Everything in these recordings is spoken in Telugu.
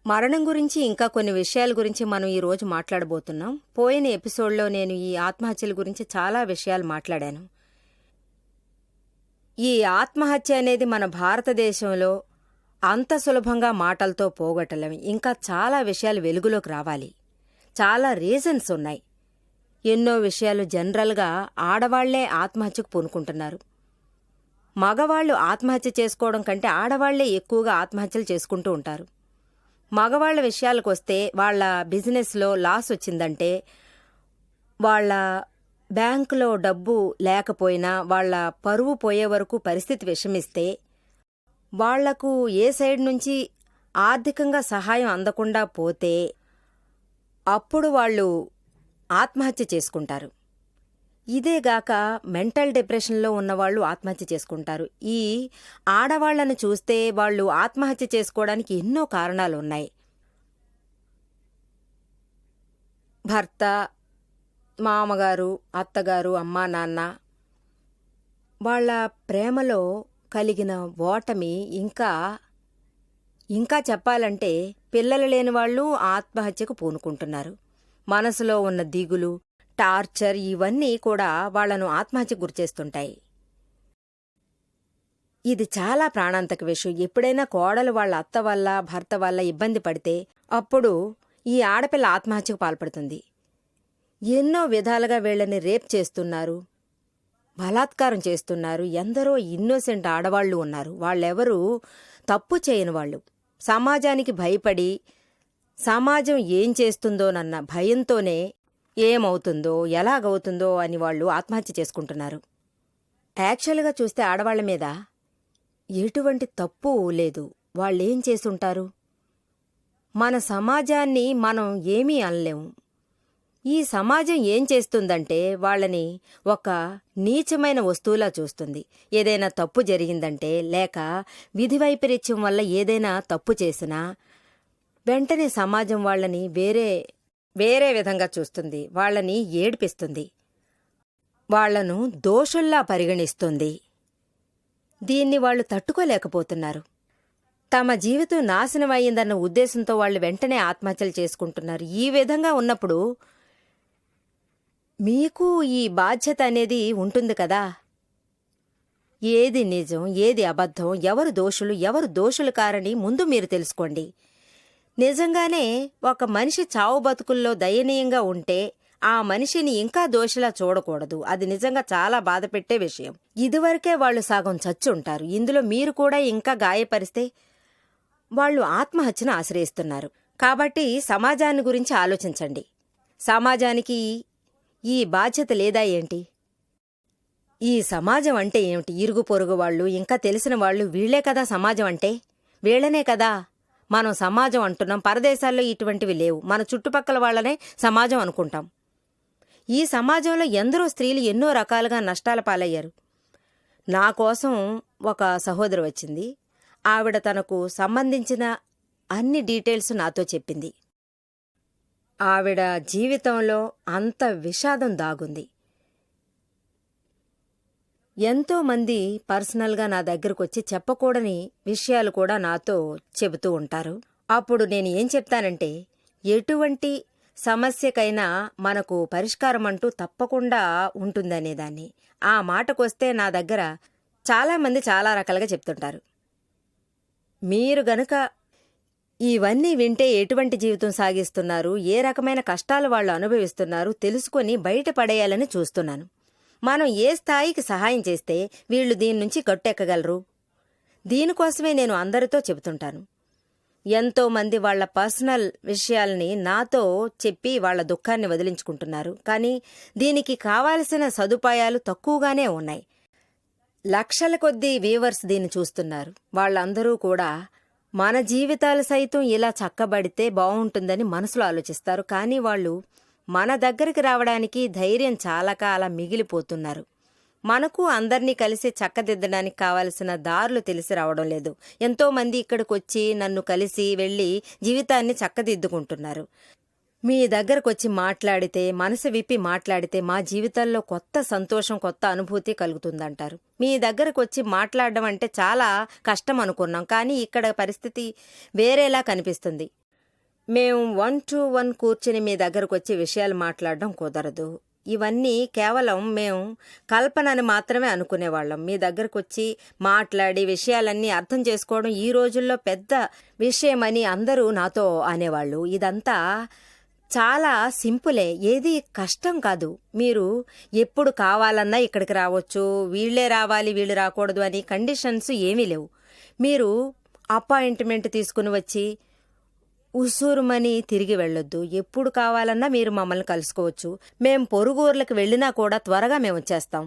మరణం గురించి ఇంకా కొన్ని విషయాల గురించి మనం ఈరోజు మాట్లాడబోతున్నాం. పోయిన ఎపిసోడ్లో నేను ఈ ఆత్మహత్యల గురించి చాలా విషయాలు మాట్లాడాను. ఈ ఆత్మహత్య అనేది మన భారతదేశంలో అంత సులభంగా మాటలతో పోగొట్టలేం. ఇంకా చాలా విషయాలు వెలుగులోకి రావాలి. చాలా రీజన్స్ ఉన్నాయి. ఎన్నో విషయాలు జనరల్గా ఆడవాళ్లే ఆత్మహత్యకు పూనుకుంటున్నారు. మగవాళ్లు ఆత్మహత్య చేసుకోవడం కంటే ఆడవాళ్లే ఎక్కువగా ఆత్మహత్యలు చేసుకుంటూ ఉంటారు. మగవాళ్ల విషయాలకు వస్తే వాళ్ల బిజినెస్లో లాస్ వచ్చిందంటే, వాళ్ల బ్యాంకులో డబ్బు లేకపోయినా వాళ్ల పరువు పోయే వరకు పరిస్థితి విషమిస్తే, వాళ్లకు ఏ సైడ్ నుంచి ఆర్థికంగా సహాయం అందకుండా పోతే అప్పుడు వాళ్ళు ఆత్మహత్య చేసుకుంటారు. ఇదేగాక మెంటల్ డిప్రెషన్లో ఉన్నవాళ్లు ఆత్మహత్య చేసుకుంటారు. ఈ ఆడవాళ్లను చూస్తే వాళ్ళు ఆత్మహత్య చేసుకోవడానికి ఎన్నో కారణాలు ఉన్నాయి. భర్త, మామగారు, అత్తగారు, అమ్మా నాన్న, వాళ్ల ప్రేమలో కలిగిన ఓటమి, ఇంకా చెప్పాలంటే పిల్లలు లేని వాళ్ళు ఆత్మహత్యకు పూనుకుంటున్నారు. మనసులో ఉన్న దిగులు, టార్చర్ ఇవన్నీ కూడా వాళ్లను ఆత్మహత్యకు గురిచేస్తుంటాయి. ఇది చాలా ప్రాణాంతక విషయం. ఎప్పుడైనా కోడలు వాళ్ల అత్త వల్ల, భర్త వల్ల ఇబ్బంది పడితే అప్పుడు ఈ ఆడపిల్ల ఆత్మహత్యకు పాల్పడుతుంది. ఎన్నో విధాలుగా వీళ్ళని రేప్ చేస్తున్నారు, బలాత్కారం చేస్తున్నారు. ఎందరో ఇన్నోసెంట్ ఆడవాళ్లు ఉన్నారు. వాళ్ళెవరూ తప్పు చేయని వాళ్ళు. సమాజానికి భయపడి, సమాజం ఏం చేస్తుందోనన్న భయంతోనే ఏమవుతుందో, ఎలాగవుతుందో అని వాళ్ళు ఆత్మహత్య చేసుకుంటున్నారు. యాక్చువల్గా చూస్తే ఆడవాళ్ల మీద ఎటువంటి తప్పు లేదు. వాళ్ళేం చేసుంటారు? మన సమాజాన్ని మనం ఏమీ అనలేము. ఈ సమాజం ఏం చేస్తుందంటే వాళ్ళని ఒక నీచమైన వస్తువులా చూస్తుంది. ఏదైనా తప్పు జరిగిందంటే, లేక విధి వైపరీత్యం వల్ల ఏదైనా తప్పు చేసినా వెంటనే సమాజం వాళ్ళని వేరే విధంగా చూస్తుంది. వాళ్లని ఏడిపిస్తుంది. వాళ్లను దోషుల్లా పరిగణిస్తుంది. దీన్ని వాళ్లు తట్టుకోలేకపోతున్నారు. తమ జీవితం నాశనమయ్యిందన్న ఉద్దేశంతో వాళ్లు వెంటనే ఆత్మహత్యలు చేసుకుంటున్నారు. ఈ విధంగా ఉన్నప్పుడు మీకు ఈ బాధ్యత అనేది ఉంటుంది కదా. ఏది నిజం, ఏది అబద్ధం, ఎవరు దోషులు, ఎవరు దోషులు కారని ముందు మీరు తెలుసుకోండి. నిజంగానే ఒక మనిషి చావు బతుకుల్లో దయనీయంగా ఉంటే ఆ మనిషిని ఇంకా దోషిలా చూడకూడదు. అది నిజంగా చాలా బాధపెట్టే విషయం. ఇదివరకే వాళ్లు సగం చచ్చుంటారు. ఇందులో మీరు కూడా ఇంకా గాయపరిస్తే వాళ్లు ఆత్మహత్యను ఆశ్రయిస్తున్నారు. కాబట్టి సమాజాన్ని గురించి ఆలోచించండి. సమాజానికి ఈ బాధ్యత లేదా ఏంటి? ఈ సమాజం అంటే ఏమిటి? ఇరుగు పొరుగు వాళ్ళు, ఇంకా తెలిసిన వాళ్ళు, వీళ్లే కదా సమాజం అంటే. వీళ్లనే కదా మనం సమాజం అంటున్నాం. పరదేశాల్లో ఇటువంటివి లేవు. మన చుట్టుపక్కల వాళ్లనే సమాజం అనుకుంటాం. ఈ సమాజంలో ఎందరో స్త్రీలు ఎన్నో రకాలుగా నష్టాల పాలయ్యారు. నా కోసం ఒక సహోదరు వచ్చింది. ఆవిడ తనకు సంబంధించిన అన్ని డీటెయిల్స్ నాతో చెప్పింది. ఆవిడ జీవితంలో అంత విషాదం దాగుంది. ఎంతోమంది పర్సనల్గా నా దగ్గరకొచ్చి చెప్పకూడని విషయాలు కూడా నాతో చెబుతూ ఉంటారు. అప్పుడు నేను ఏం చెప్తానంటే, ఎటువంటి సమస్యకైనా మనకు పరిష్కారం అంటూ తప్పకుండా ఉంటుందనేదాన్ని. ఆ మాటకొస్తే నా దగ్గర చాలామంది చాలా రకాలుగా చెప్తుంటారు. మీరు గనుక ఇవన్నీ వింటే ఎటువంటి జీవితం సాగిస్తున్నారు, ఏ రకమైన కష్టాలు వాళ్ళు అనుభవిస్తున్నారు తెలుసుకొని బయటపడేయాలని చూస్తున్నాను. మనం ఏ స్థాయికి సహాయం చేస్తే వీళ్లు దీని నుంచి గట్టెక్కగలరు? దీనికోసమే నేను అందరితో చెబుతుంటాను. ఎంతోమంది వాళ్ల పర్సనల్ విషయాల్ని నాతో చెప్పి వాళ్ల దుఃఖాన్ని వదిలించుకుంటున్నారు. కానీ దీనికి కావాల్సిన సదుపాయాలు తక్కువగానే ఉన్నాయి. లక్షల కొద్దీ వ్యూవర్స్ దీన్ని చూస్తున్నారు. వాళ్ళందరూ కూడా మన జీవితాలు సైతం ఇలా చక్కబడితే బావుంటుందని మనసులో ఆలోచిస్తారు. కానీ వాళ్ళు మన దగ్గరికి రావడానికి ధైర్యం చాలక అలా మిగిలిపోతున్నారు. మనకు అందర్నీ కలిసి చక్కదిద్దడానికి కావలసిన దారులు తెలిసి రావడం లేదు. ఎంతోమంది ఇక్కడికొచ్చి నన్ను కలిసి వెళ్లి జీవితాన్ని చక్కదిద్దుకుంటున్నారు. మీ దగ్గరకొచ్చి మాట్లాడితే, మనసు విప్పి మాట్లాడితే మా జీవితాల్లో కొత్త సంతోషం, కొత్త అనుభూతి కలుగుతుందంటారు. మీ దగ్గరకొచ్చి మాట్లాడడం అంటే చాలా కష్టం అనుకున్నాం. కానీ ఇక్కడ పరిస్థితి వేరేలా కనిపిస్తుంది. మేము 1-to-1 కూర్చుని మీ దగ్గరకొచ్చి విషయాలు మాట్లాడడం కుదరదు. ఇవన్నీ కేవలం మేము కల్పనని మాత్రమే అనుకునేవాళ్ళం. మీ దగ్గరకొచ్చి మాట్లాడి విషయాలన్నీ అర్థం చేసుకోవడం ఈ రోజుల్లో పెద్ద విషయమని అందరూ నాతో అనేవాళ్ళు. ఇదంతా చాలా సింపులే, ఏది కష్టం కాదు. మీరు ఎప్పుడు కావాలన్నా ఇక్కడికి రావచ్చు, వీళ్ళే రావాలి వీళ్ళు రాకూడదు అని కండిషన్స్ ఏమీ లేవు. మీరు అపాయింట్మెంట్ తీసుకుని వచ్చి ఉసూరుమని తిరిగి వెళ్ళొద్దు. ఎప్పుడు కావాలన్నా మీరు మమ్మల్ని కలుసుకోవచ్చు. మేం పొరుగుర్లకు వెళ్ళినా కూడా త్వరగా మేము వచ్చేస్తాం.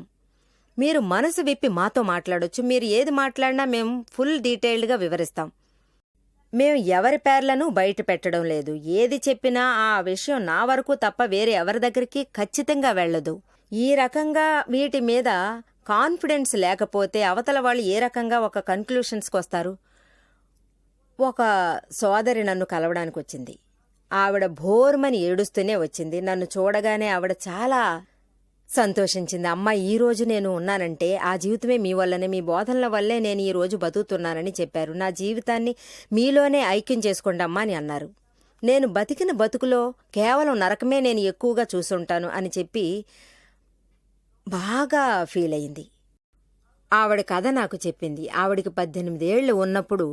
మీరు మనసు విప్పి మాతో మాట్లాడొచ్చు. మీరు ఏది మాట్లాడినా మేము ఫుల్ డీటెయిల్డ్గా వివరిస్తాం. మేము ఎవరి పేర్లను బయట పెట్టడం లేదు. ఏది చెప్పినా ఆ విషయం నా వరకు తప్ప వేరే ఎవరి దగ్గరికి ఖచ్చితంగా వెళ్ళదు. ఈ రకంగా వీటి మీద కాన్ఫిడెన్స్ లేకపోతే అవతల వాళ్ళు ఏ రకంగా ఒక కన్క్లూషన్స్కి వస్తారు? ఒక సోదరి నన్ను కలవడానికి వచ్చింది. ఆవిడ భోర్మని ఏడుస్తూనే వచ్చింది. నన్ను చూడగానే ఆవిడ చాలా సంతోషించింది. అమ్మ, ఈరోజు నేను ఉన్నానంటే ఆ జీవితమే మీ వల్లనే, మీ బోధనల వల్లే నేను ఈరోజు బతుకుతున్నానని చెప్పారు. నా జీవితాన్ని మీలోనే ఐక్యం చేసుకోండి అమ్మా అని అన్నారు. నేను బతికిన బతుకులో కేవలం నరకమే నేను ఎక్కువగా చూసుంటాను అని చెప్పి బాగా ఫీల్ అయింది. ఆవిడ కథ నాకు చెప్పింది. ఆవిడికి 18 ఏళ్లు ఉన్నప్పుడు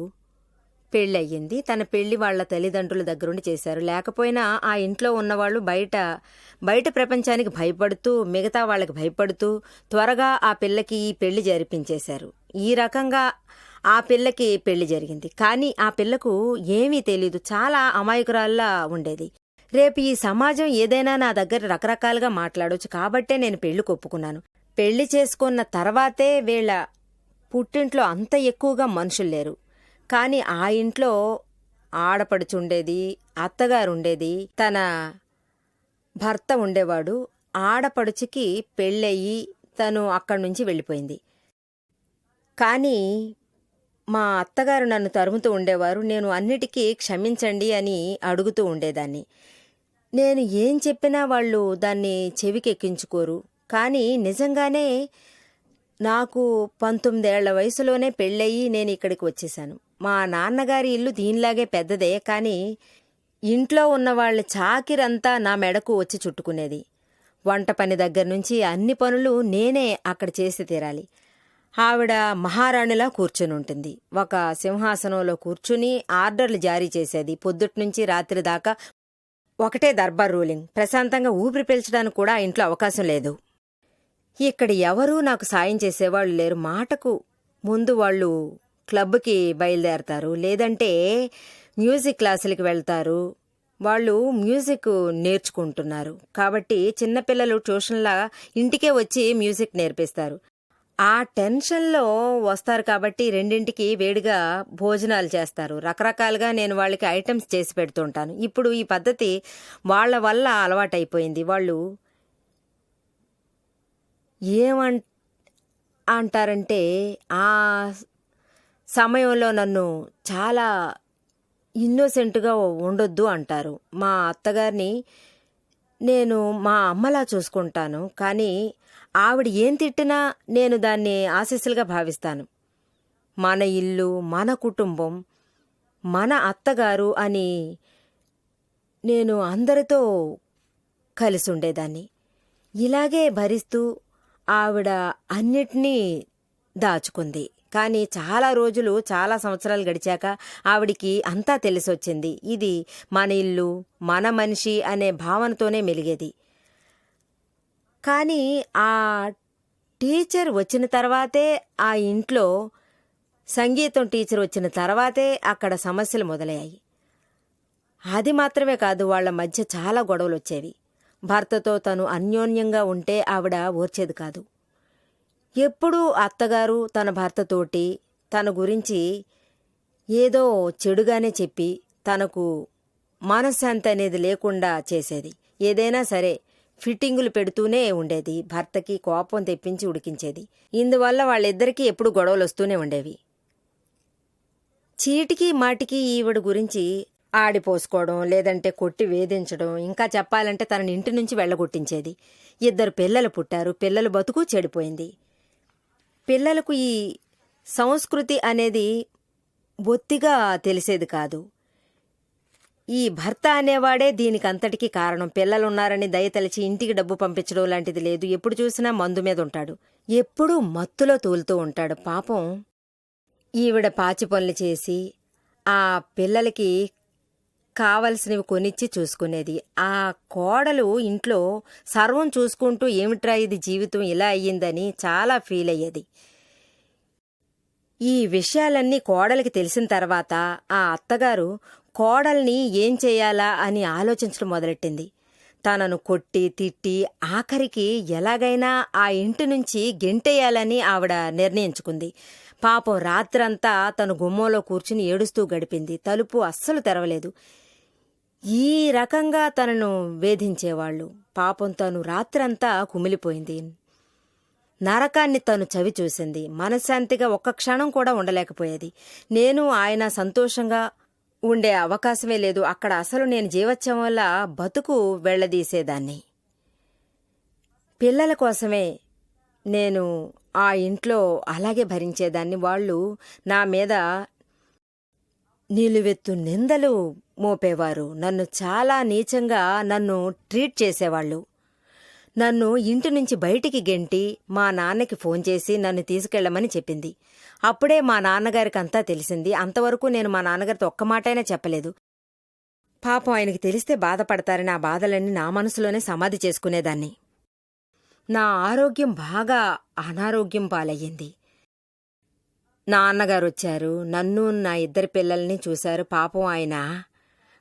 పెళ్ళయ్యింది. తన పెళ్లి వాళ్ల తల్లిదండ్రుల దగ్గరుండి చేశారు. లేకపోయినా ఆ ఇంట్లో ఉన్నవాళ్లు బయట ప్రపంచానికి భయపడుతూ, మిగతా వాళ్ళకి భయపడుతూ త్వరగా ఆ పిల్లకి ఈ పెళ్లి జరిపించేశారు. ఈ రకంగా ఆ పిల్లకి పెళ్లి జరిగింది. కానీ ఆ పిల్లకు ఏమీ తెలీదు, చాలా అమాయకురాల్లా ఉండేది. రేపు ఈ సమాజం ఏదైనా నా దగ్గర రకరకాలుగా మాట్లాడొచ్చు కాబట్టే నేను పెళ్లి ఒప్పుకున్నాను. పెళ్లి చేసుకున్న తర్వాతే వీళ్ళ పుట్టింట్లో అంత ఎక్కువగా మనుషులు లేరు. కానీ ఆ ఇంట్లో ఆడపడుచుండేది, అత్తగారుండేది, తన భర్త ఉండేవాడు. ఆడపడుచుకి పెళ్ళయి తను అక్కడి నుంచి వెళ్ళిపోయింది. కానీ మా అత్తగారు నన్ను తరుముతూ ఉండేవారు. నేను అన్నిటికీ క్షమించండి అని అడుగుతూ ఉండేదాన్ని. నేను ఏం చెప్పినా వాళ్ళు దాన్ని చెవికెక్కించుకోరు. కానీ నిజంగానే నాకు 19 ఏళ్ల వయసులోనే పెళ్ళయి నేను ఇక్కడికి వచ్చేశాను. మా నాన్నగారి ఇల్లు దీనిలాగే పెద్దదే. కానీ ఇంట్లో ఉన్నవాళ్ల చాకిరంతా నా మెడకు వచ్చి చుట్టుకునేది. వంట పని దగ్గర నుంచి అన్ని పనులు నేనే అక్కడ చేసి తీరాలి. ఆవిడ మహారాణిలా కూర్చుని ఉంటుంది. ఒక సింహాసనంలో కూర్చుని ఆర్డర్లు జారీ చేసేది. పొద్దుట్నుంచి రాత్రి దాకా ఒకటే దర్బార్ రూలింగ్. ప్రశాంతంగా ఊపిరి పీల్చడానికి కూడా ఆ ఇంట్లో అవకాశం లేదు. ఇక్కడ ఎవరూ నాకు సాయం చేసేవాళ్ళు లేరు. మాటకు ముందు వాళ్ళు క్లబ్కి బయలుదేరతారు, లేదంటే మ్యూజిక్ క్లాసులకి వెళ్తారు. వాళ్ళు మ్యూజిక్ నేర్చుకుంటున్నారు కాబట్టి చిన్నపిల్లలు ట్యూషన్లా ఇంటికే వచ్చి మ్యూజిక్ నేర్పిస్తారు. ఆ టెన్షన్లో వస్తారు కాబట్టి 2ంటికి వేడిగా భోజనాలు చేస్తారు. రకరకాలుగా నేను వాళ్ళకి ఐటమ్స్ చేసి పెడుతుంటాను. ఇప్పుడు ఈ పద్ధతి వాళ్ళ వల్ల అలవాటైపోయింది. వాళ్ళు అంటారంటే ఆ సమయంలో నన్ను చాలా ఇన్నోసెంట్గా ఉండొద్దు అంటారు. మా అత్తగారిని నేను మా అమ్మలా చూసుకుంటాను. కానీ ఆవిడ ఏం తిట్టినా నేను దాన్ని ఆశీస్సులుగా భావిస్తాను. మన ఇల్లు, మన కుటుంబం, మన అత్తగారు అని నేను అందరితో కలిసి ఉండేదాన్ని. ఇలాగే భరిస్తూ ఆవిడ అన్నిటినీ దాచుకుంది. కానీ చాలా రోజులు, చాలా సంవత్సరాలు గడిచాక ఆవిడికి అంతా తెలిసొచ్చింది. ఇది మన ఇల్లు, మన మనిషి అనే భావనతోనే మెలిగేది. కానీ ఆ టీచర్ వచ్చిన తర్వాతే, ఆ ఇంట్లో సంగీతం టీచర్ వచ్చిన తర్వాతే అక్కడ సమస్యలు మొదలయ్యాయి. అది మాత్రమే కాదు, వాళ్ల మధ్య చాలా గొడవలు వచ్చేవి. భర్తతో తను అన్యోన్యంగా ఉంటే ఆవిడ ఓర్చేది కాదు. ఎప్పుడూ అత్తగారు తన భర్తతోటి తన గురించి ఏదో చెడుగానే చెప్పి తనకు మనశ్శాంతి అనేది లేకుండా చేసేది. ఏదైనా సరే ఫిట్టింగులు పెడుతూనే ఉండేది. భర్తకి కోపం తెప్పించి ఉడికించేది. ఇందువల్ల వాళ్ళిద్దరికీ ఎప్పుడు గొడవలు వస్తూనే ఉండేవి. చీటికి మాటికి ఈవిడ గురించి ఆడిపోసుకోవడం, లేదంటే కొట్టి వేధించడం, ఇంకా చెప్పాలంటే తనని ఇంటి నుంచి వెళ్ళగొట్టించేది. 2 పిల్లలు పుట్టారు. పిల్లల బతుకు చెడిపోయింది. పిల్లలకు ఈ సంస్కృతి అనేది బొత్తిగా తెలిసేది కాదు. ఈ భర్త అనేవాడే దీనికంతటికీ కారణం. పిల్లలున్నారని దయతలిచి ఇంటికి డబ్బు పంపించడం లాంటిది లేదు. ఎప్పుడు చూసినా మందు మీద ఉంటాడు. ఎప్పుడూ మత్తులో తూలుతూ ఉంటాడు. పాపం ఈవిడ పాచి పనులు చేసి ఆ పిల్లలకి కావలసినవి కొనిచ్చి చూసుకునేది. ఆ కోడలు ఇంట్లో సర్వం చూసుకుంటూ ఏమిట్రా ఇది జీవితం ఇలా అయ్యిందని చాలా ఫీల్ అయ్యేది. ఈ విషయాలన్నీ కోడలికి తెలిసిన తర్వాత ఆ అత్తగారు కోడల్ని ఏం చేయాలా అని ఆలోచించడం మొదలెట్టింది. తనను కొట్టి తిట్టి ఆఖరికి ఎలాగైనా ఆ ఇంటి నుంచి గెంటేయాలని ఆవిడ నిర్ణయించుకుంది. పాపం రాత్రంతా తను గుమ్మంలో కూర్చుని ఏడుస్తూ గడిపింది. తలుపు అస్సలు తెరవలేదు. ఈ రకంగా తనను వేధించేవాళ్లు. పాపం తను రాత్రంతా కుమిలిపోయింది. నరకాన్ని తను చవి చూసింది. మనశ్శాంతిగా ఒక్క క్షణం కూడా ఉండలేకపోయేది. నేను ఆయన సంతోషంగా ఉండే అవకాశమే లేదు. అక్కడ అసలు నేను జీవత్యం వల్ల బతుకు వెళ్లదీసేదాన్ని. పిల్లల కోసమే నేను ఆ ఇంట్లో అలాగే భరించేదాన్ని. వాళ్ళు నా మీద నిలువెత్తు నిందలు మోపేవారు. నన్ను చాలా నీచంగా నన్ను ట్రీట్ చేసేవాళ్ళు. నన్ను ఇంటి నుంచి బయటికి గెంటి మా నాన్నకి ఫోన్ చేసి నన్ను తీసుకెళ్లమని చెప్పింది. అప్పుడే మా నాన్నగారికి అంతా తెలిసింది. అంతవరకు నేను మా నాన్నగారితో ఒక్క మాటైనా చెప్పలేదు. పాపం ఆయనకి తెలిస్తే బాధపడతారని ఆ బాధలన్నీ నా మనసులోనే సమాధి చేసుకునేదాన్ని. నా ఆరోగ్యం బాగా అనారోగ్యం పాలయ్యింది. నాన్నగారొచ్చారు. నన్ను నా ఇద్దరి పిల్లల్ని చూశారు. పాపం ఆయన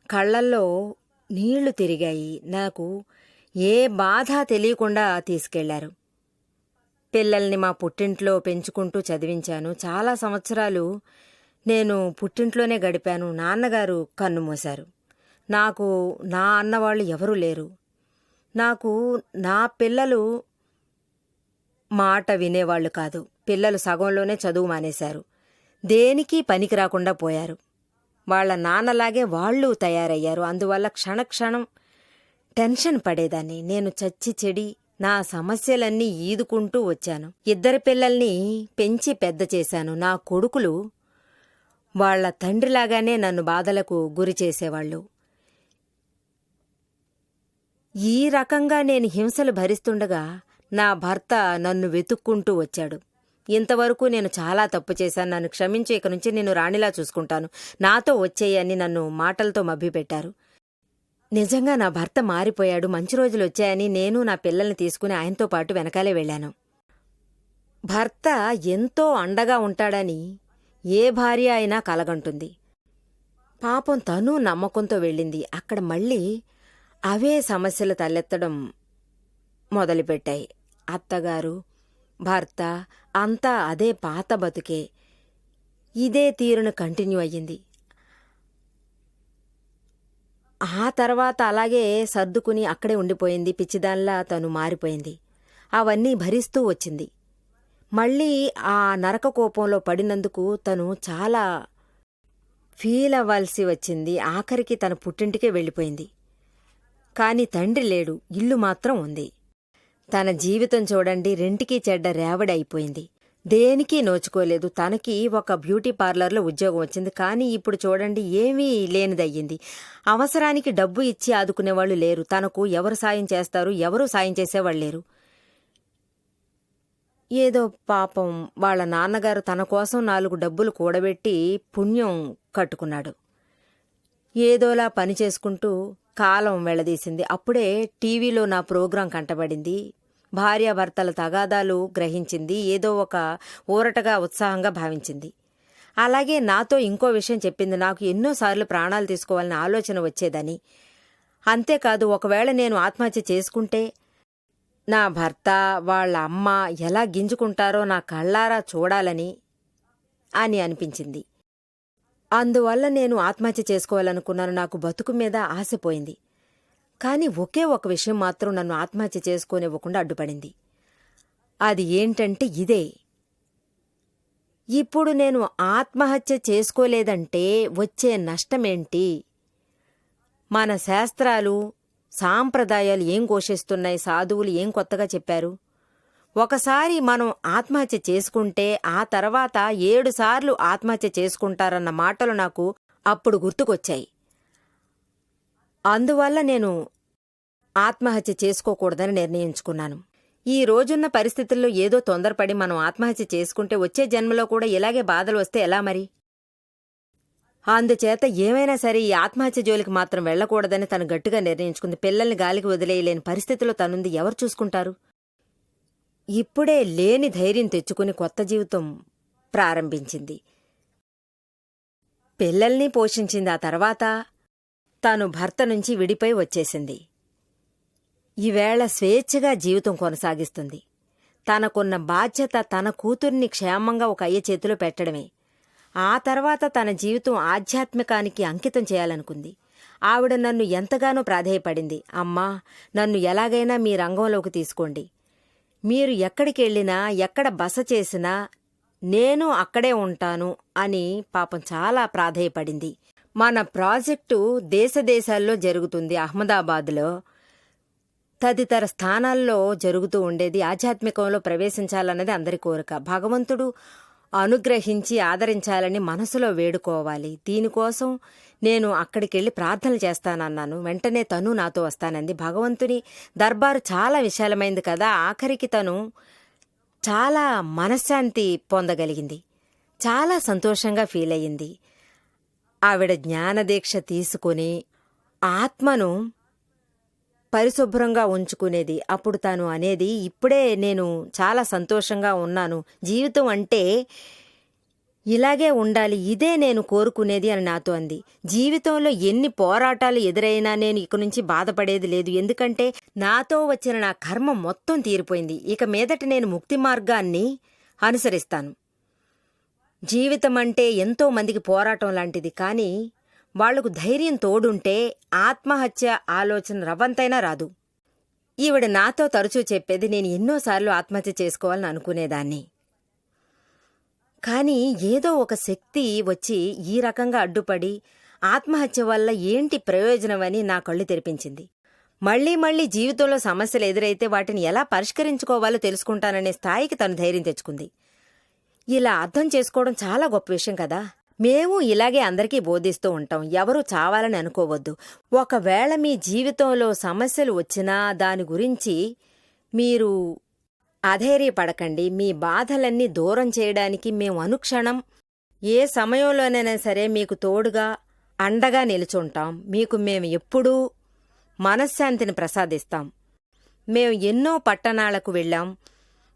కళ్లల్లో నీళ్లు తిరిగాయి. నాకు ఏ బాధ తెలియకుండా తీసుకెళ్లారు. పిల్లల్ని మా పుట్టింట్లో పెంచుకుంటూ చదివించాను. చాలా సంవత్సరాలు నేను పుట్టింట్లోనే గడిపాను. నాన్నగారు కన్నుమూశారు. నాకు నా అన్నవాళ్లు ఎవరూ లేరు. నాకు నా పిల్లలు మాట వినేవాళ్లు కాదు. పిల్లలు సగంలోనే చదువు మానేశారు. దేనికి పనికి రాకుండా పోయారు. వాళ్ల నాన్నలాగే వాళ్లు తయారయ్యారు. అందువల్ల క్షణక్షణం టెన్షన్ పడేదాన్ని. నేను చచ్చి చెడి నా సమస్యలన్నీ ఈదుకుంటూ వచ్చాను. ఇద్దరి పిల్లల్ని పెంచి పెద్ద చేశాను. నా కొడుకులు వాళ్ల తండ్రిలాగానే నన్ను బాధలకు గురి చేసేవాళ్లు. ఈ రకంగా నేను హింసలు భరిస్తుండగా నా భర్త నన్ను వెతుక్కుంటూ వచ్చాడు. ఇంతవరకు నేను చాలా తప్పు చేశాను, నన్ను క్షమించి ఇక నుంచి నేను రాణిలా చూసుకుంటాను, నాతో వచ్చేయని నన్ను మాటలతో మభ్యపెట్టారు. నిజంగా నా భర్త మారిపోయాడు. మంచి రోజులు వచ్చాయని నేను నా పిల్లల్ని తీసుకుని ఆయనతో పాటు వెనకాలే వెళ్లాను. భర్త ఎంతో అండగా ఉంటాడని ఏ భార్య అయినా కలగంటుంది. పాపం తను నమ్మకంతో వెళ్ళింది. అక్కడ మళ్ళీ అవే సమస్యలు తలెత్తడం మొదలుపెట్టాయి. అత్తగారు, భర్త అంతా అదే పాత బతుకే. ఇదే తీరును కంటిన్యూ అయ్యింది. ఆ తర్వాత అలాగే సర్దుకుని అక్కడే ఉండిపోయింది. పిచ్చిదాన్లా తను మారిపోయింది. అవన్నీ భరిస్తూ వచ్చింది. మళ్ళీ ఆ నరక కోపంలో పడినందుకు తను చాలా ఫీల్ అవ్వాల్సి వచ్చింది. ఆఖరికి తన పుట్టింటికే వెళ్ళిపోయింది. కాని తండ్రి లేడు. ఇల్లు మాత్రం ఉంది. తన జీవితం చూడండి, రెంటికి చెడ్డ రేవడి అయిపోయింది. దేనికి నోచుకోలేదు. తనకి ఒక బ్యూటీ పార్లర్లో ఉద్యోగం వచ్చింది. కానీ ఇప్పుడు చూడండి, ఏమీ లేనిదయ్యింది. అవసరానికి డబ్బు ఇచ్చి ఆదుకునేవాళ్లు లేరు. తనకు ఎవరు సాయం చేస్తారు? ఎవరూ సాయం చేసేవాళ్ళు లేరు. ఏదో పాపం వాళ్ల నాన్నగారు తన కోసం 4 డబ్బులు కూడబెట్టి పుణ్యం కట్టుకున్నాడు. ఏదోలా పని చేసుకుంటూ కాలం వెళ్లదీసింది. అప్పుడే టీవీలో నా ప్రోగ్రాం కంటబడింది. భార్యాభర్తల తగాదాలు గ్రహించింది. ఏదో ఒక ఊరటగా ఉత్సాహంగా భావించింది. అలాగే నాతో ఇంకో విషయం చెప్పింది. నాకు ఎన్నోసార్లు ప్రాణాలు తీసుకోవాలని ఆలోచన వచ్చేదని. అంతేకాదు, ఒకవేళ నేను ఆత్మహత్య చేసుకుంటే నా భర్త, వాళ్ల అమ్మ ఎలా గింజుకుంటారో నా కళ్ళారా చూడాలని అని అనిపించింది. అందువల్ల నేను ఆత్మహత్య చేసుకోవాలనుకున్నాను. నాకు బతుకు మీద ఆశపోయింది. కాని ఒకే ఒక విషయం మాత్రం నన్ను ఆత్మహత్య చేసుకోనివ్వకుండా అడ్డుపడింది. అది ఏంటంటే ఇదే. ఇప్పుడు నేను ఆత్మహత్య చేసుకోలేదంటే వచ్చే నష్టమేంటి? మన శాస్త్రాలు, సాంప్రదాయాలు ఏం ఘోషిస్తున్నాయి? సాధువులు ఏం కొత్తగా చెప్పారు? ఒకసారి మనం ఆత్మహత్య చేసుకుంటే ఆ తర్వాత 7 సార్లు ఆత్మహత్య చేసుకుంటారన్న మాటలు నాకు అప్పుడు గుర్తుకొచ్చాయి. అందువల్ల నేను ఆత్మహత్య చేసుకోకూడదని నిర్ణయించుకున్నాను. ఈ రోజున్న పరిస్థితుల్లో ఏదో తొందరపడి మనం ఆత్మహత్య చేసుకుంటే వచ్చే జన్మలో కూడా ఇలాగే బాధలు వస్తే ఎలా మరి? అందుచేత ఏమైనా సరే ఈ ఆత్మహత్య జోలికి మాత్రం వెళ్లకూడదని తను గట్టిగా నిర్ణయించుకుంది. పిల్లల్ని గాలికి వదిలేయలేని పరిస్థితిలో తనుంది. ఎవరు చూసుకుంటారు? ఇప్పుడే లేని ధైర్యం తెచ్చుకుని కొత్త జీవితం ప్రారంభించింది. పిల్లల్ని పోషించింది. ఆ తర్వాత తాను భర్త నుంచి విడిపోయి వచ్చేసింది. ఈవేళ స్వేచ్ఛగా జీవితం కొనసాగిస్తుంది. తనకున్న బాధ్యత తన కూతుర్ని క్షేమంగా ఒక అయ్య చేతిలో పెట్టడమే. ఆ తర్వాత తన జీవితం ఆధ్యాత్మికానికి అంకితం చేయాలనుకుంది. ఆవిడ నన్ను ఎంతగానో ప్రాధేయపడింది. అమ్మా, నన్ను ఎలాగైనా మీ రంగంలోకి తీసుకోండి. మీరు ఎక్కడికెళ్ళినా ఎక్కడ బస చేసినా నేను అక్కడే ఉంటాను అని పాపం చాలా ప్రాధేయపడింది. మన ప్రాజెక్టు దేశదేశాల్లో జరుగుతుంది. అహ్మదాబాద్లో తదితర స్థానాల్లో జరుగుతూ ఉండేది. ఆధ్యాత్మికంలో ప్రవేశించాలన్నది అందరి కోరిక. భగవంతుడు అనుగ్రహించి ఆదరించాలని మనసులో వేడుకోవాలి. దీనికోసం నేను అక్కడికెళ్ళి ప్రార్థనలు చేస్తానన్నాను. వెంటనే తను నాతో వస్తానంది. భగవంతుని దర్బారు చాలా విశాలమైంది కదా. ఆఖరికి తను చాలా మనశ్శాంతి పొందగలిగింది. చాలా సంతోషంగా ఫీల్ అయ్యింది. ఆవిడ జ్ఞానదీక్ష తీసుకుని ఆత్మను పరిశుభ్రంగా ఉంచుకునేది. అప్పుడు తాను అనేది, ఇప్పుడే నేను చాలా సంతోషంగా ఉన్నాను, జీవితం అంటే ఇలాగే ఉండాలి, ఇదే నేను కోరుకునేది అని నాతో అంది. జీవితంలో ఎన్ని పోరాటాలు ఎదురైనా నేను ఇక నుంచి బాధపడేది లేదు. ఎందుకంటే నాతో వచ్చిన నా కర్మ మొత్తం తీరిపోయింది. ఇక మీదట నేను ముక్తి మార్గాన్ని అనుసరిస్తాను. జీవితం అంటే ఎంతో మందికి పోరాటం లాంటిది. కానీ వాళ్లకు ధైర్యం తోడుంటే ఆత్మహత్య ఆలోచన రవ్వంతైనా రాదు. ఈవిడ నాతో తరచూ చెప్పేది, నేను ఎన్నోసార్లు ఆత్మహత్య చేసుకోవాలని అనుకునేదాన్ని. కానీ ఏదో ఒక శక్తి వచ్చి ఈ రకంగా అడ్డుపడి ఆత్మహత్య వల్ల ఏంటి ప్రయోజనమని నా కళ్ళు తెరిపించింది. మళ్లీ మళ్లీ జీవితంలో సమస్యలు ఎదురైతే వాటిని ఎలా పరిష్కరించుకోవాలో తెలుసుకుంటాననే స్థాయికి తను ధైర్యం తెచ్చుకుంది. ఇలా అర్థం చేసుకోవడం చాలా గొప్ప విషయం కదా. మేము ఇలాగే అందరికీ బోధిస్తూ ఉంటాం. ఎవరూ చావాలని అనుకోవద్దు. ఒకవేళ మీ జీవితంలో సమస్యలు వచ్చినా దాని గురించి మీరు అధైర్యపడకండి. మీ బాధలన్నీ దూరం చేయడానికి మేము అనుక్షణం ఏ సమయంలోనైనా సరే మీకు తోడుగా అండగా నిలుచుంటాం. మీకు మేము ఎప్పుడూ మనశ్శాంతిని ప్రసాదిస్తాం. మేము ఎన్నో పట్టణాలకు వెళ్ళాం.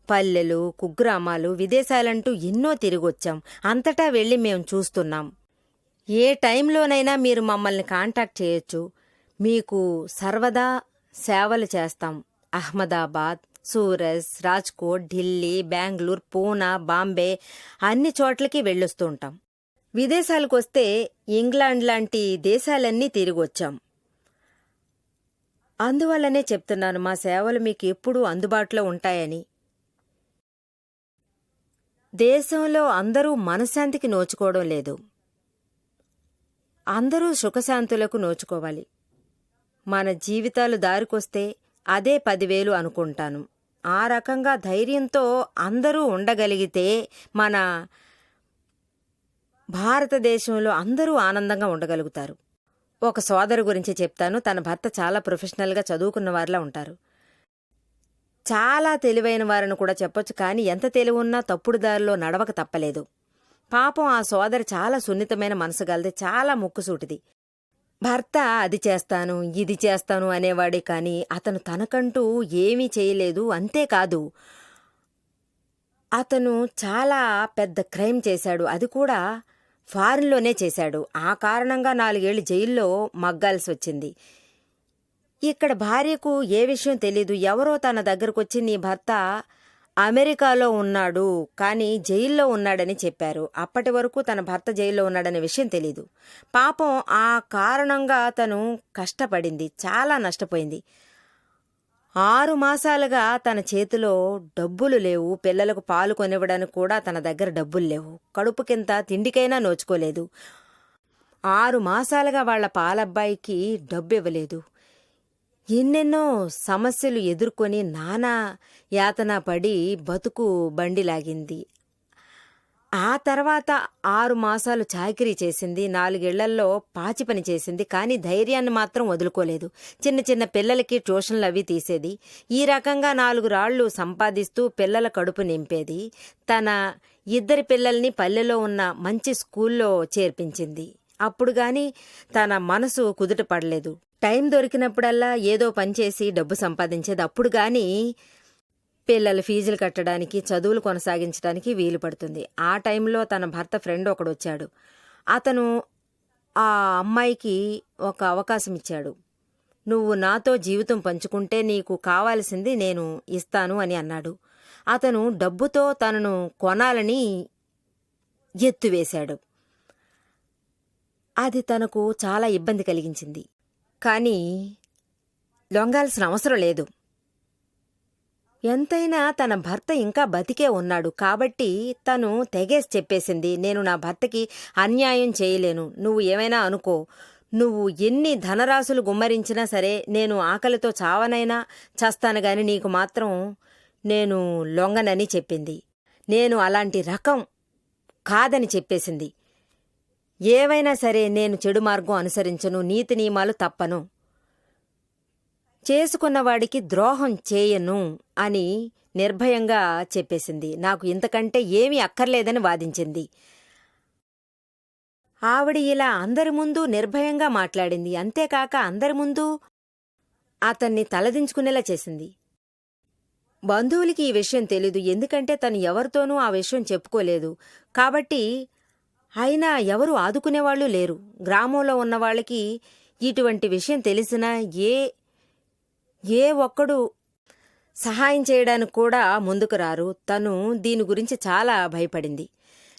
పల్లెలు, కుగ్రామాలు, విదేశాలంటూ ఎన్నో తిరిగొచ్చాం. అంతటా వెళ్ళి మేం చూస్తున్నాం. ఏ టైంలోనైనా మీరు మమ్మల్ని కాంటాక్ట్ చేయొచ్చు. మీకు సర్వదా సేవలు చేస్తాం. అహ్మదాబాద్, సూరత్, రాజ్కోట్, ఢిల్లీ, బెంగళూరు, పూనా, బాంబే అన్ని చోట్లకి వెళ్ళొస్తూ ఉంటాం. విదేశాలకొస్తే ఇంగ్లాండ్ లాంటి దేశాలన్నీ తిరిగొచ్చాం. అందువల్లనే చెప్తున్నాను, మా సేవలు మీకు ఎప్పుడూ అందుబాటులో ఉంటాయని. దేశంలో అందరూ మనశ్శాంతికి నోచుకోవడం లేదు. అందరూ సుఖశాంతులకు నోచుకోవాలి. మన జీవితాలు దారికొస్తే అదే 10,000 అనుకుంటాను. ఆ రకంగా ధైర్యంతో అందరూ ఉండగలిగితే మన భారతదేశంలో అందరూ ఆనందంగా ఉండగలుగుతారు. ఒక సోదరు గురించి చెప్తాను. తన భర్త చాలా ప్రొఫెషనల్గా చదువుకున్న వారిలా ఉంటారు. చాలా తెలివైన వారిని కూడా చెప్పొచ్చు. కానీ ఎంత తెలివున్నా తప్పుడు దారిలో నడవక తప్పలేదు. పాపం ఆ సోదరి చాలా సున్నితమైన మనసు గలది, చాలా ముక్కుసూటిది. భర్త అది చేస్తాను, ఇది చేస్తాను అనేవాడే కానీ అతను తనకంటూ ఏమీ చేయలేదు. అంతేకాదు, అతను చాలా పెద్ద క్రైమ్ చేశాడు. అది కూడా ఫారిన్లోనే చేశాడు. ఆ కారణంగా 4 ఏళ్లు జైల్లో మగ్గాల్సి వచ్చింది. ఇక్కడ భార్యకు ఏ విషయం తెలీదు. ఎవరో తన దగ్గరకొచ్చి, నీ భర్త అమెరికాలో ఉన్నాడు కానీ జైల్లో ఉన్నాడని చెప్పారు. అప్పటి వరకు తన భర్త జైల్లో ఉన్నాడనే విషయం తెలీదు. పాపం ఆ కారణంగా తను కష్టపడింది, చాలా నష్టపోయింది. 6 మాసాలుగా తన చేతిలో డబ్బులు లేవు. పిల్లలకు పాలు కొనివ్వడానికి కూడా తన దగ్గర డబ్బులు లేవు. కడుపుకింత తిండికైనా నోచుకోలేదు. 6 మాసాలుగా వాళ్ల పాలబ్బాయికి డబ్బు ఇవ్వలేదు. ఎన్నెన్నో సమస్యలు ఎదుర్కొని నానా యాతన పడి బతుకు బండిలాగింది. ఆ తర్వాత 6 మాసాలు చాకిరీ చేసింది, 4 ఏళ్లలో పాచి పని చేసింది. కానీ ధైర్యాన్ని మాత్రం వదులుకోలేదు. చిన్న చిన్న పిల్లలకి ట్యూషన్లు అవి తీసేది. ఈ రకంగా 4 రాళ్లు సంపాదిస్తూ పిల్లల కడుపు నింపేది. తన 2 పిల్లల్ని పల్లెలో ఉన్న మంచి స్కూల్లో చేర్పించింది. అప్పుడు గాని తన మనసు కుదుట పడలేదు. టైం దొరికినప్పుడల్లా ఏదో పనిచేసి డబ్బు సంపాదించేది. అప్పుడు గాని పిల్లల ఫీజులు కట్టడానికి, చదువులు కొనసాగించడానికి వీలు పడుతుంది. ఆ టైంలో తన భర్త ఫ్రెండ్ ఒకడొచ్చాడు. అతను ఆ అమ్మాయికి ఒక అవకాశం ఇచ్చాడు. నువ్వు నాతో జీవితం పంచుకుంటే నీకు కావాల్సింది నేను ఇస్తాను అని అన్నాడు. అతను డబ్బుతో తనను కొనాలని ఎత్తువేశాడు. అది తనకు చాలా ఇబ్బంది కలిగించింది. కానీ లొంగాల్సిన అవసరం లేదు. ఎంతైనా తన భర్త ఇంకా బతికే ఉన్నాడు కాబట్టి తను తెగేసి చెప్పేసింది, నేను నా భర్తకి అన్యాయం చేయలేను. నువ్వు ఏమైనా అనుకో, నువ్వు ఎన్ని ధనరాశులు గుమ్మరించినా సరే నేను ఆకలితో చావనైనా చస్తాను గాని నీకు మాత్రం నేను లొంగనని చెప్పింది. నేను అలాంటి రకం కాదని చెప్పేసింది. ఏవైనా సరే నేను చెడు మార్గం అనుసరించను, నీతి నియమాలు తప్పను, చేసుకున్నవాడికి ద్రోహం చేయను అని నిర్భయంగా చెప్పేసింది. నాకు ఇంతకంటే ఏమీ అక్కర్లేదని వాదించింది. ఆవిడ ఇలా అందరి ముందు నిర్భయంగా మాట్లాడింది. అంతేకాక అందరి ముందు అతన్ని తలదించుకునేలా చేసింది. బంధువులకి ఈ విషయం తెలీదు, ఎందుకంటే తను ఎవరితోనూ ఆ విషయం చెప్పుకోలేదు కాబట్టి. అయినా ఎవరూ ఆదుకునేవాళ్లు లేరు. గ్రామంలో ఉన్న వాళ్ళకి ఇటువంటి విషయం తెలిసినా ఏ ఒక్కడు సహాయం చేయడానికి కూడా ముందుకు రారు. తను దీని గురించి చాలా భయపడింది.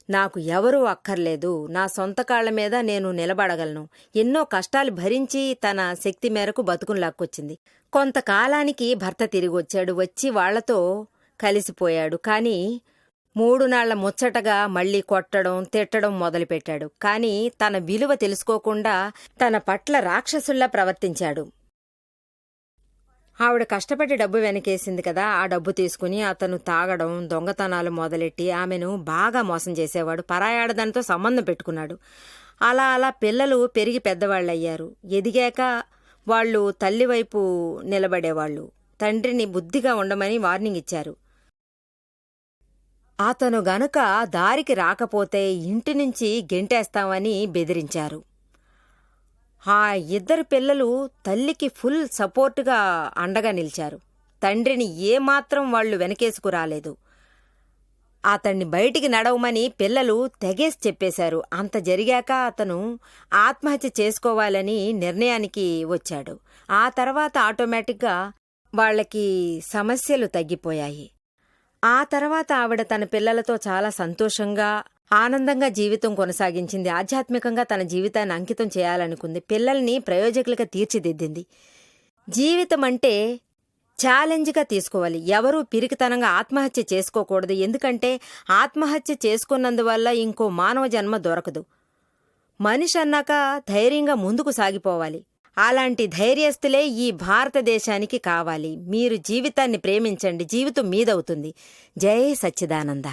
నాకు ఎవరూ అక్కర్లేదు, నా సొంత కాళ్ల మీద నేను నిలబడగలను. ఎన్నో కష్టాలు భరించి తన శక్తి మేరకు బతుకుని లాక్కొచ్చింది. కొంతకాలానికి భర్త తిరిగొచ్చాడు. వచ్చి వాళ్లతో కలిసిపోయాడు. కానీ 3 నాళ్ల ముచ్చటగా మళ్లీ కొట్టడం, తిట్టడం మొదలుపెట్టాడు. కానీ తన విలువ తెలుసుకోకుండా తన పట్ల రాక్షసుల్లా ప్రవర్తించాడు. ఆవిడ కష్టపడి డబ్బు వెనకేసింది కదా, ఆ డబ్బు తీసుకుని అతను తాగడం, దొంగతనాలు మొదలెట్టి ఆమెను బాగా మోసం చేసేవాడు. పరాయాడదానితో సంబంధం పెట్టుకున్నాడు. అలా అలా పిల్లలు పెరిగి పెద్దవాళ్లయ్యారు. ఎదిగాక వాళ్లు తల్లివైపు నిలబడేవాళ్లు. తండ్రిని బుద్ధిగా ఉండమని వార్నింగ్ ఇచ్చారు. అతను గనుక దారికి రాకపోతే ఇంటి నుంచి గెంటేస్తామని బెదిరించారు. ఆ 2 పిల్లలు తల్లికి ఫుల్ సపోర్టుగా అండగా నిలిచారు. తండ్రిని ఏమాత్రం వాళ్లు వెనకేసుకురాలేదు. అతన్ని బయటికి నడవమని పిల్లలు తెగేసి చెప్పేశారు. అంత జరిగాక అతను ఆత్మహత్య చేసుకోవాలని నిర్ణయానికి వచ్చాడు. ఆ తర్వాత ఆటోమేటిక్గా వాళ్లకి సమస్యలు తగ్గిపోయాయి. ఆ తర్వాత ఆవిడ తన పిల్లలతో చాలా సంతోషంగా, ఆనందంగా జీవితం కొనసాగించింది. ఆధ్యాత్మికంగా తన జీవితాన్ని అంకితం చేయాలనుకుంది. పిల్లల్ని ప్రయోజకులుగా తీర్చిదిద్దింది. జీవితం అంటే ఛాలెంజ్గా తీసుకోవాలి. ఎవరూ పిరికితనంగా ఆత్మహత్య చేసుకోకూడదు. ఎందుకంటే ఆత్మహత్య చేసుకున్నందువల్ల ఇంకో మానవ జన్మ దొరకదు. మనిషి అన్నాక ధైర్యంగా ముందుకు సాగిపోవాలి. అలాంటి ధైర్యస్తులే ఈ భారతదేశానికి కావాలి. మీరు జీవితాన్ని ప్రేమించండి, జీవితం మీదవుతుంది. జై సచ్చిదానంద.